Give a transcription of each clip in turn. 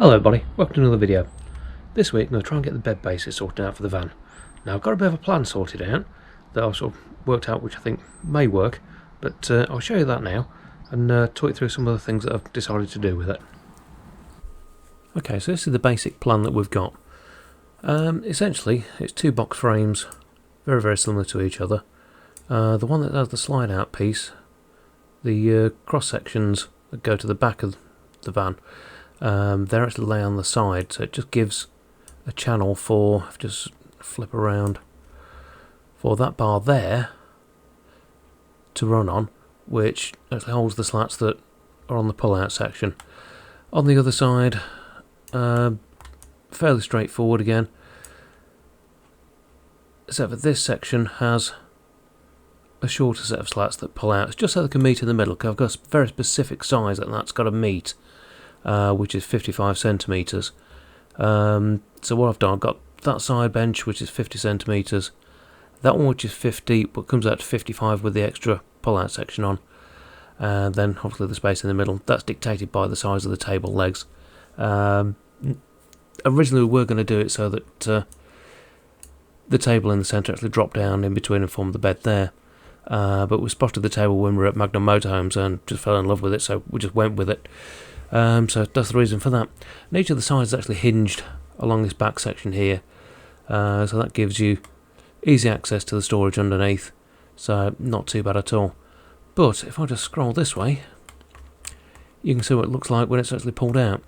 Hello everybody, welcome to another video. This week I'm going to try and get the bed bases sorted out for the van. Now I've got a bit of a plan sorted out that I've sort of worked out which I think may work, but I'll show you that now and talk you through some of the things that I've decided to do with it. Okay, so this is the basic plan that we've got. Essentially it's two box frames, very similar to each other. The one that has the slide out piece, the cross sections that go to the back of the van, they're actually lay on the side, so it just gives a channel for, just flip around, for that bar there to run on, which actually holds the slats that are on the pull out section. On the other side, fairly straightforward again, except for this section has a shorter set of slats that pull out. It's just so they can meet in the middle, because I've got a very specific size that that's got to meet, which is 55 centimetres. So what I've done, I've got that side bench which is 50 centimetres, that one which is 50 but comes out to 55 with the extra pull out section on, and then obviously the space in the middle, that's dictated by the size of the table legs. Originally we were going to do it so that the table in the centre actually dropped down in between and formed the bed there, but we spotted the table when we were at Magnum Motorhomes and just fell in love with it, so we just went with it. So that's the reason for that. And each of the sides is actually hinged along this back section here, so that gives you easy access to the storage underneath, so not too bad at all. But if I just scroll this way, you can see what it looks like when it's actually pulled out.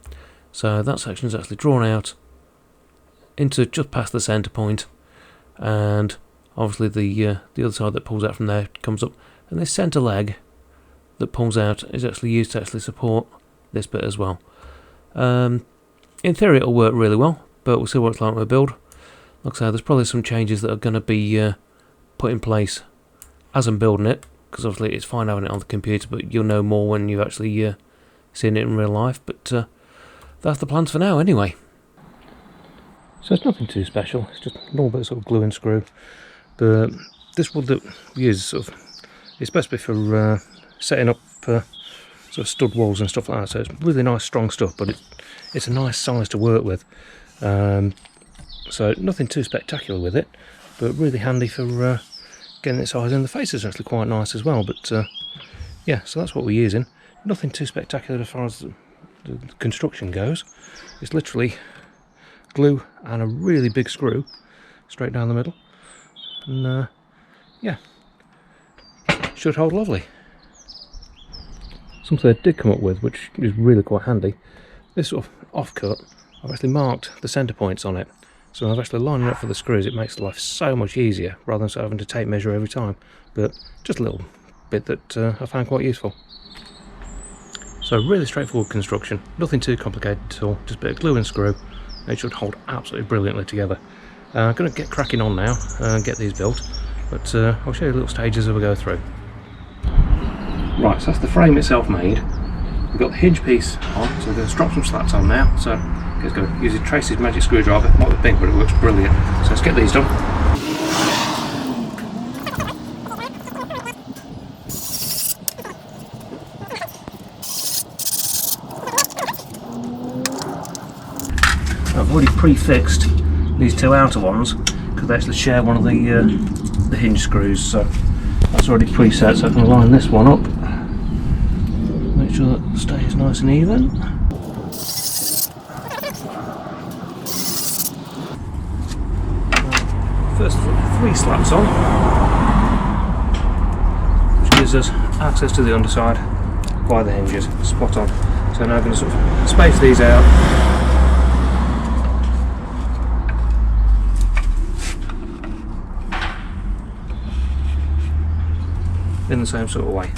So that section is actually drawn out into just past the centre point, and obviously the other side that pulls out from there comes up, and this centre leg that pulls out is actually used to actually support this bit as well. In theory it'll work really well, but we'll see what it's like when we build. Like I say, there's probably some changes that are going to be put in place as I'm building it, because obviously it's fine having it on the computer, but you'll know more when you've actually seen it in real life. But that's the plans for now anyway. So it's nothing too special, it's just a normal bit of sort of glue and screw. But this wood that we use sort of, it's supposed to be for setting up sort of stud walls and stuff like that, so it's really nice strong stuff, but it's a nice size to work with. So nothing too spectacular with it, but really handy for getting it size in. The face is actually quite nice as well, but yeah, so that's what we're using. Nothing too spectacular as far as the construction goes. It's literally glue and a really big screw straight down the middle, and yeah, should hold lovely. Something I did come up with, which is really quite handy, this sort of offcut, I've actually marked the centre points on it, so I've actually lined it up for the screws. It makes life so much easier rather than sort of having to tape measure every time, but just a little bit that I found quite useful. So really straightforward construction, nothing too complicated at all, just a bit of glue and screw, and it should hold absolutely brilliantly together. I'm going to get cracking on now and get these built, but I'll show you little stages as we go through. Right, so that's the frame itself made. We've got the hinge piece on, so we're going to drop some slats on now. So let's go using Tracy's magic screwdriver. Not the big, but it works brilliant. So let's get these done. I've already pre-fixed these two outer ones because they actually share one of the hinge screws, so that's already preset. So I can line this one up. Make sure that stays nice and even. First, 3 slats on, which gives us access to the underside via the hinges. Spot on. So now I'm going to sort of space these out. In the same sort of way.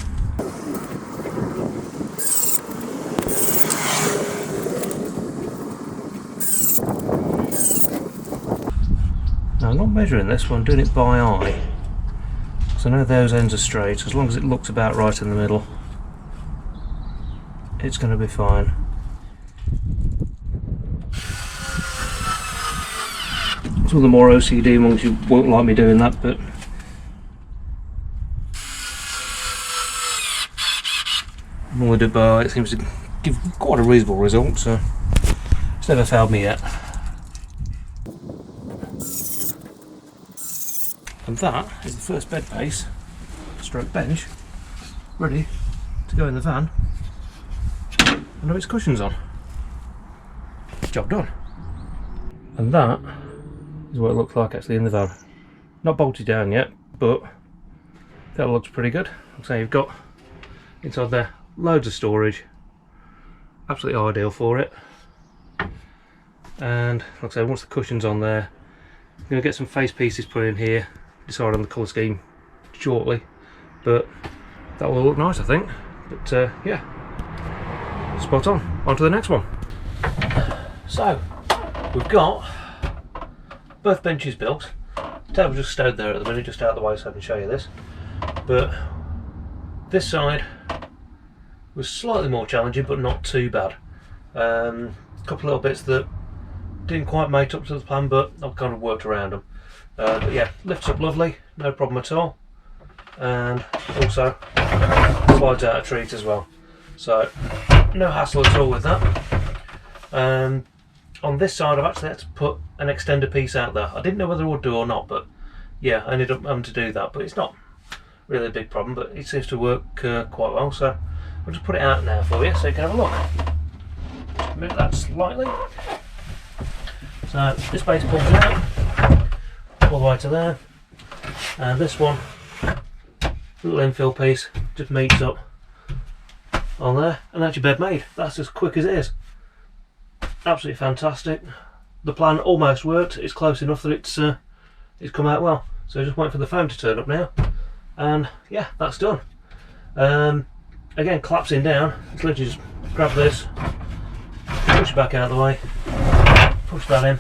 Now I'm not measuring this one, I'm doing it by eye, so I know those ends are straight. As long as it looks about right in the middle, it's going to be fine. Some of the more OCD ones you won't like me doing that, but normally do bar, it seems to give quite a reasonable result, so It's never failed me yet. And that is the first bed base, stroke bench, ready to go in the van and have its cushions on. Job done. And that is what it looks like actually in the van. Not bolted down yet, but that looks pretty good. So you've got inside there loads of storage, absolutely ideal for it. And like I say, once the cushion's on there, I'm going to get some face pieces put in here, decide on the colour scheme shortly, but that will look nice I think. But yeah, spot on to the next one. So we've got both benches built. The table just stowed there at the minute, just out of the way so I can show you this. But this side was slightly more challenging, but not too bad. A couple of little bits that didn't quite mate up to the plan, but I've kind of worked around them. But yeah, lifts up lovely, no problem at all, and also slides out a treat as well. So no hassle at all with that. On this side I've actually had to put an extender piece out there. I didn't know whether I would do or not, but yeah, I ended up having to do that. But it's not really a big problem, but it seems to work quite well. So I'll just put it out now for you so you can have a look. Just move that slightly. So this base pulls out all the way to there, and this one, little infill piece, just meets up on there, and that's your bed made. That's as quick as it is. Absolutely fantastic. The plan almost worked. It's close enough that it's come out well. So just waiting for the phone to turn up now, and yeah, that's done. Again, collapsing down, it's literally just grab this, push it back out of the way, push that in,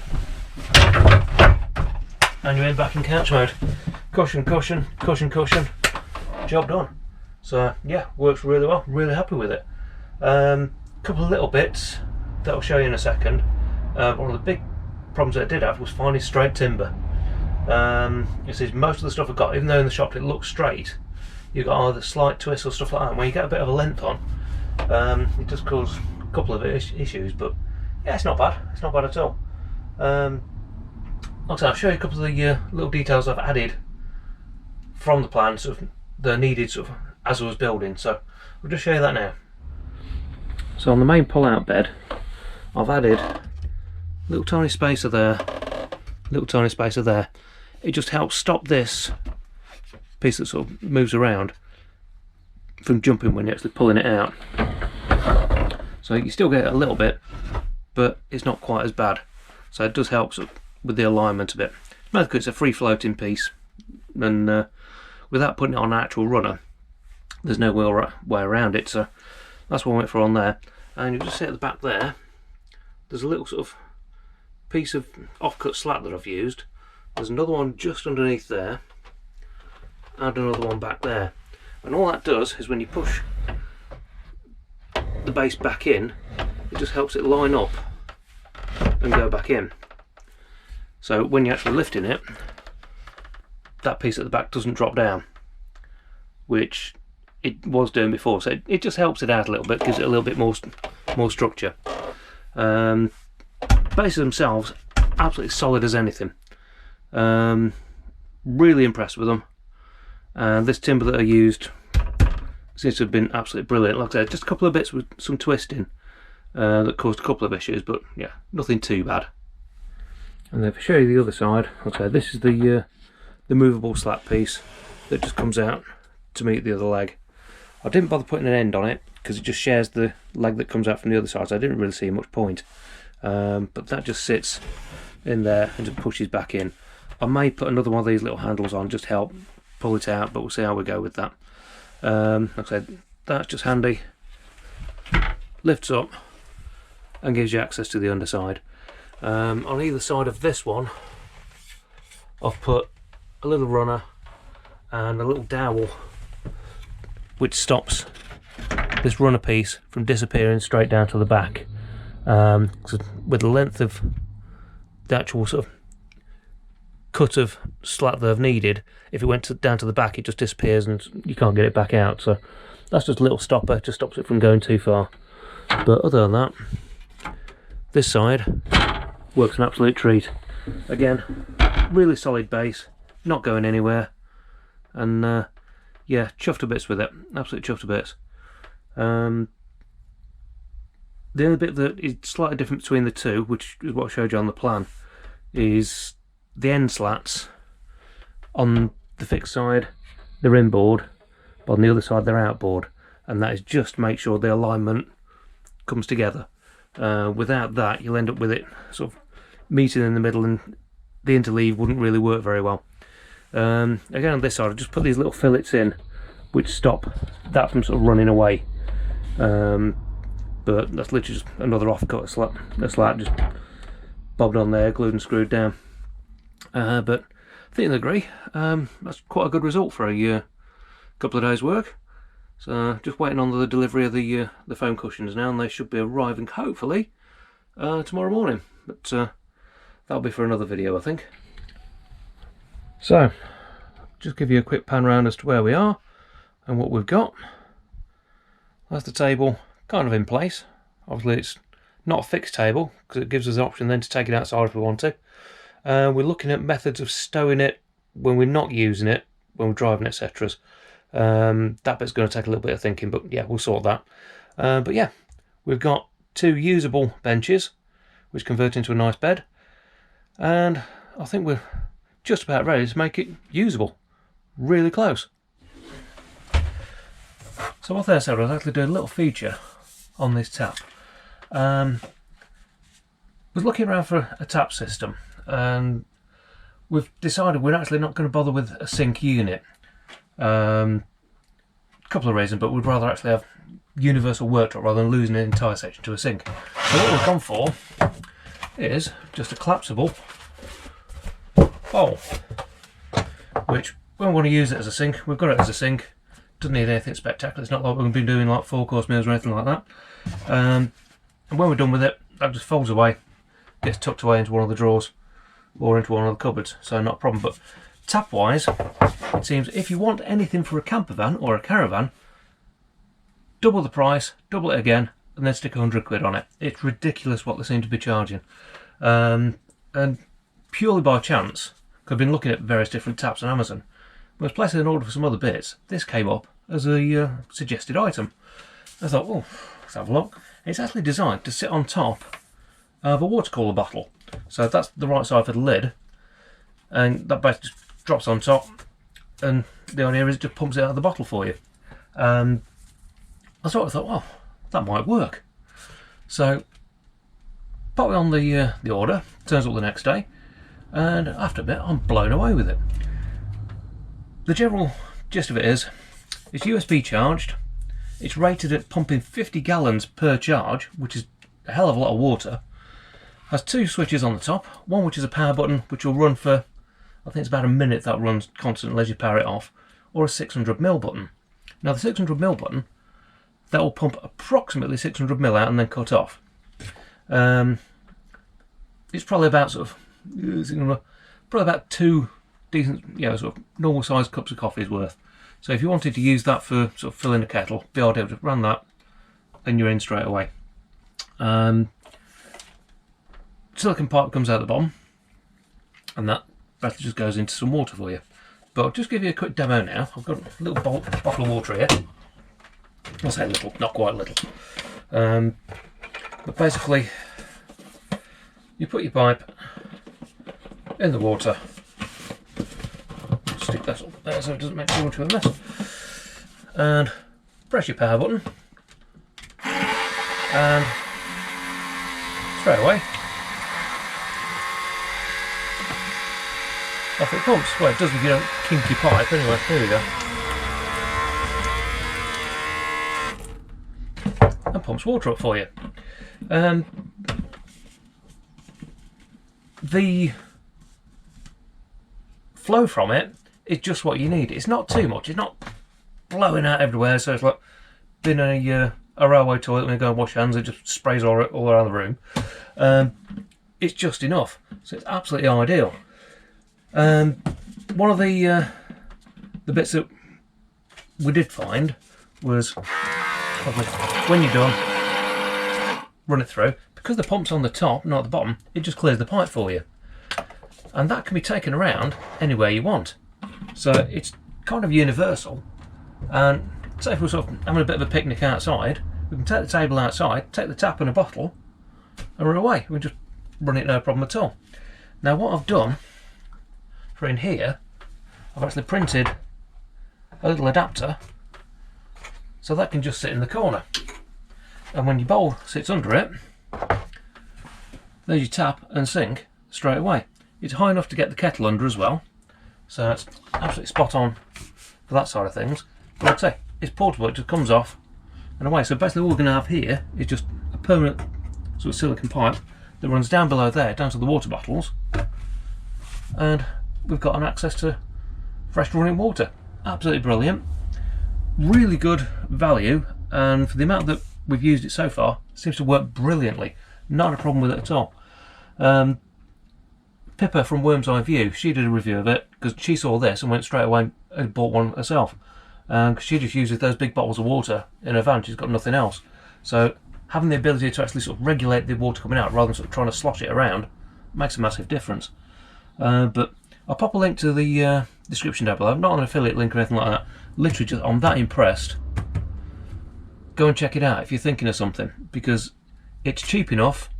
and you're in back in couch mode. Cushion, cushion, cushion, cushion. Job done. So yeah, works really well. Really happy with it. Couple of little bits that I'll show you in a second. One of the big problems that I did have was finding straight timber. You see, most of the stuff I got, even though in the shop it looks straight, you've got either slight twists or stuff like that. And when you get a bit of a length on, it does cause a couple of issues. But yeah, it's not bad. It's not bad at all. Like I said, I'll show you a couple of the little details I've added from the plan, sort of the needed sort of as I was building. So we'll just show you that now. So on the main pull-out bed, I've added a little tiny spacer there, little tiny spacer there. It just helps stop this piece that sort of moves around from jumping when you're actually pulling it out. So you still get a little bit, but it's not quite as bad. So it does help sort of with the alignment a bit. Basically, it's a free floating piece, and without putting it on an actual runner, there's no way around it. So that's what I went for on there. And you just see at the back there, there's a little sort of piece of offcut slat that I've used. There's another one just underneath there, and another one back there. And all that does is when you push the base back in, it just helps it line up and go back in. So when you're actually lifting it, that piece at the back doesn't drop down, which it was doing before. So it just helps it out a little bit, gives it a little bit more structure. Bases themselves, absolutely solid as anything. Really impressed with them. And this timber that I used seems to have been absolutely brilliant. Like I said, just a couple of bits with some twisting that caused a couple of issues, but yeah, nothing too bad. And then if I show you the other side, like I said, this is the movable slat piece that just comes out to meet the other leg. I didn't bother putting an end on it because it just shares the leg that comes out from the other side, so I didn't really see much point. But that just sits in there and just pushes back in. I may put another one of these little handles on just to help pull it out, but we'll see how we go with that. Like I said, that's just handy. Lifts up and gives you access to the underside. On either side of this one, I've put a little runner and a little dowel which stops this runner piece from disappearing straight down to the back. With the length of the actual sort of cut of slat that I've needed, if it went down to the back, it just disappears and you can't get it back out. So that's just a little stopper, just stops it from going too far. But other than that, This side works an absolute treat. Again, really solid base, not going anywhere, and yeah, chuffed to bits with it, absolutely chuffed to bits. The only bit that is slightly different between the two, which is what I showed you on the plan, is the end slats. On the fixed side they're inboard, but on the other side they're outboard, and that is just to make sure the alignment comes together. Without that, you'll end up with it sort of meeting in the middle, and the interleave wouldn't really work very well. Again, on this side, I've just put these little fillets in which stop that from sort of running away. But that's literally just another offcut, a slat just bobbed on there, glued and screwed down. But I think they'll agree. That's quite a good result for a couple of days' work. So just waiting on the delivery of the foam cushions now, and they should be arriving hopefully tomorrow morning. But that'll be for another video, I think. So just give you a quick pan round as to where we are and what we've got. That's the table kind of in place. Obviously it's not a fixed table because it gives us the option then to take it outside if we want to. We're looking at methods of stowing it when we're not using it, when we're driving, etc. That bit's going to take a little bit of thinking, but yeah, we'll sort that. But yeah, we've got 2 usable benches which convert into a nice bed, and I think we're just about ready to make it usable. Really close. So what I said, I was actually doing a little feature on this tap. Was looking around for a tap system, and we've decided we're actually not going to bother with a sink unit. A couple of reasons, but we'd rather actually have universal worktop rather than losing an entire section to a sink. So what we've gone for is just a collapsible bowl, which when we want to use it as a sink, we've got it as a sink. Doesn't need anything spectacular. It's not like we're going to be doing like 4-course meals or anything like that. And when we're done with it, that just folds away, gets tucked away into one of the drawers or into one of the cupboards, so not a problem. But tap wise, it seems if you want anything for a camper van or a caravan, double the price, double it again, and then stick 100 quid on it. It's ridiculous what they seem to be charging. And purely by chance, because I've been looking at various different taps on Amazon, when I was placing an order for some other bits, this came up as a suggested item. I thought, well, let's have a look. It's actually designed to sit on top of a water cooler bottle. So that's the right side for the lid, and that basically just drops on top, and the idea is it just pumps it out of the bottle for you. I sort of thought, well, that might work. So pop it on the order, turns up the next day, and after a bit I'm blown away with it. The general gist of it is, it's USB charged, it's rated at pumping 50 gallons per charge, which is a hell of a lot of water, has 2 switches on the top, one which is a power button which will run for, I think it's about a minute that runs constantly as you power it off, or a 600ml button. Now the 600ml button, that will pump approximately 600ml out and then cut off. It's probably about probably about 2 decent, sort of normal sized cups of coffee's worth. So if you wanted to use that for sort of filling a kettle, be able to run that and you're in straight away. Silicon pipe comes out the bottom, and that basically just goes into some water for you. But I'll just give you a quick demo now. I've got a little bottle of water here. I'll say little, not quite little. But basically, you put your pipe in the water, stick that up there so it doesn't make too much of a mess, and press your power button, and straight away off it pumps. Well, it does if you don't kink your pipe. Anyway, here we go. And pumps water up for you. The flow from it is just what you need. It's not too much. It's not blowing out everywhere, so it's like being a railway toilet when you go and wash hands, it just sprays all around the room. It's just enough, so it's absolutely ideal. One of the bits that we did find was when you're done, run it through. Because the pump's on the top, not at the bottom, it just clears the pipe for you. And that can be taken around anywhere you want. So it's kind of universal. And say if we're sort of having a bit of a picnic outside, we can take the table outside, take the tap and a bottle, and we're away. We can just run it no problem at all. Now what I've done for in here, I've actually printed a little adapter so that can just sit in the corner. And when your bowl sits under it, there's your tap and sink straight away. It's high enough to get the kettle under as well, so it's absolutely spot on for that side of things. But like I say, it's portable, it just comes off and away. So basically all we're going to have here is just a permanent sort of silicone pipe that runs down below there, down to the water bottles, and we've got an access to fresh running water. Absolutely brilliant. Really good value, and for the amount that we've used it so far, it seems to work brilliantly. Not a problem with it at all. Pippa from Worm's Eye View, she did a review of it because she saw this and went straight away and bought one herself. Because she just uses those big bottles of water in her van, she's got nothing else. So having the ability to actually sort of regulate the water coming out rather than sort of trying to slosh it around makes a massive difference. But I'll pop a link to the description down below. Not an affiliate link or anything like that. Literally, just I'm that impressed. Go and check it out if you're thinking of something, because it's cheap enough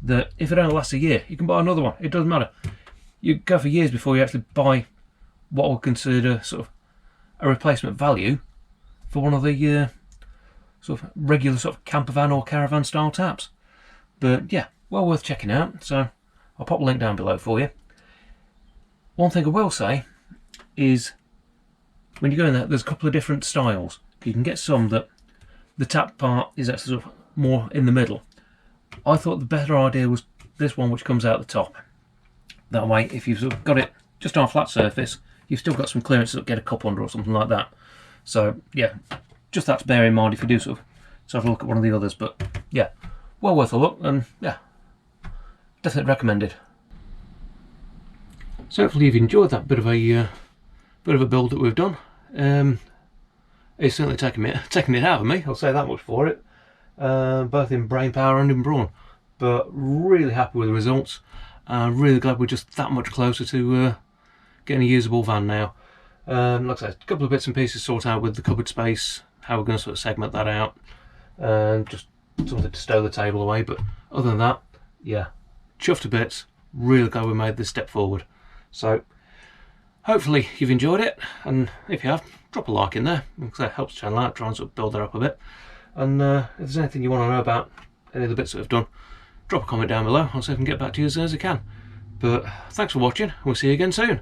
that if it only lasts a year, you can buy another one. It doesn't matter. You go for years before you actually buy what we'll consider sort of a replacement value for one of the sort of regular sort of camper van or caravan style taps. But yeah, well worth checking out. So I'll pop a link down below for you. One thing I will say is when you go in there, there's a couple of different styles. You can get some that the tap part is actually sort of more in the middle. I thought the better idea was this one, which comes out the top. That way, if you've sort of got it just on a flat surface, you've still got some clearance to get a cup under or something like that. So yeah, just that to bear in mind if you do sort of have a look at one of the others. But yeah, well worth a look, and yeah, definitely recommended. So hopefully you've enjoyed that bit of a build that we've done. It's certainly taking it out of me, I'll say that much for it. Both in brain power and in brawn, but really happy with the results. Really glad we're just that much closer to getting a usable van now. Like I said, a couple of bits and pieces sort out with the cupboard space, how we're going to sort of segment that out, and just something to stow the table away. But other than that, yeah, chuffed to bits. Really glad we made this step forward. So hopefully you've enjoyed it, and if you have, drop a like in there, because that helps the channel out, try and sort of build that up a bit. And if there's anything you want to know about any of the bits that I've done, drop a comment down below. I'll see if I can get back to you as soon as I can. But thanks for watching, and we'll see you again soon.